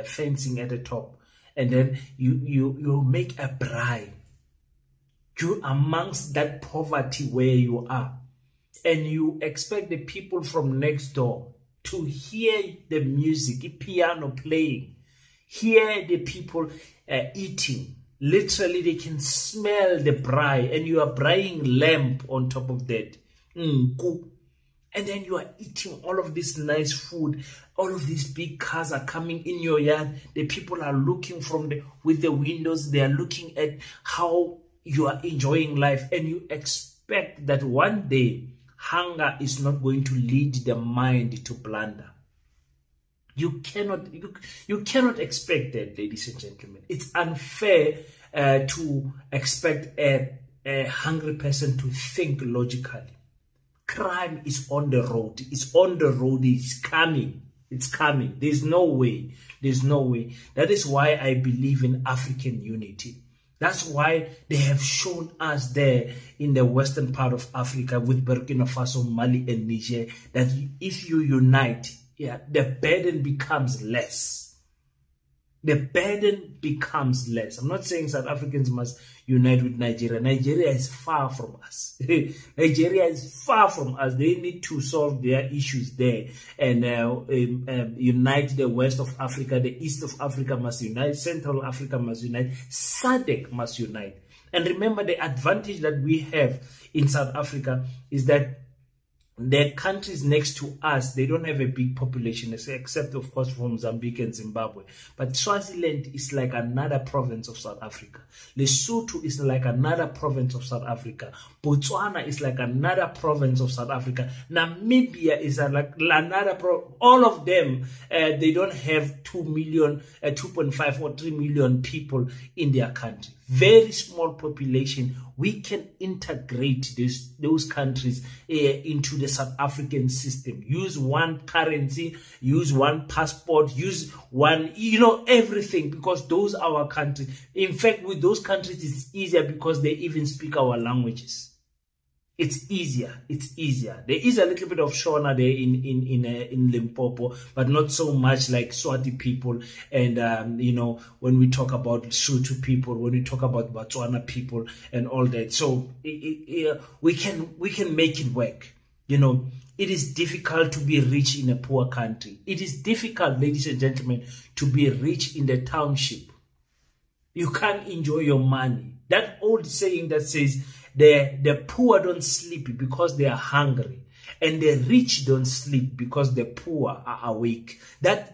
fencing at the top, and then you make a braai. You amongst that poverty where you are, and you expect the people from next door to hear the music, the piano playing, hear the people eating. Literally, they can smell the braai, and you are braaiing lamb on top of that. And then you are eating all of this nice food. All of these big cars are coming in your yard. The people are looking with the windows. They are looking at how you are enjoying life. And you expect that one day, hunger is not going to lead the mind to blunder. You cannot expect that, ladies and gentlemen. It's unfair to expect a hungry person to think logically. Crime is on the road. It's on the road. It's coming. It's coming. There's no way. There's no way. That is why I believe in African unity. That's why they have shown us there in the western part of Africa with Burkina Faso, Mali, and Niger that if you unite, the burden becomes less. The burden becomes less. I'm not saying South Africans must unite with Nigeria. Nigeria is far from us. Nigeria is far from us. They need to solve their issues there and unite the west of Africa. The east of Africa must unite. Central Africa must unite. SADC must unite. And remember, the advantage that we have in South Africa is that the countries next to us, they don't have a big population, except of course for Mozambique and Zimbabwe. But Swaziland is like another province of South Africa. Lesotho is like another province of South Africa. Botswana is like another province of South Africa. Namibia is like another all of them, they don't have 2 million, 2.5 or 3 million people in their country. Very small population. We can integrate those countries into the South African system. Use one currency, use one passport, use one, everything, because those are our countries. In fact, with those countries, it's easier because they even speak our languages. It's easier. It's easier. There is a little bit of Shona there in Limpopo, but not so much like Swati people. And when we talk about Sotho people, when we talk about Botswana people, and all that, so we can make it work. It is difficult to be rich in a poor country. It is difficult, ladies and gentlemen, to be rich in the township. You can't enjoy your money. That old saying that says, the poor don't sleep because they are hungry, and the rich don't sleep because the poor are awake. That's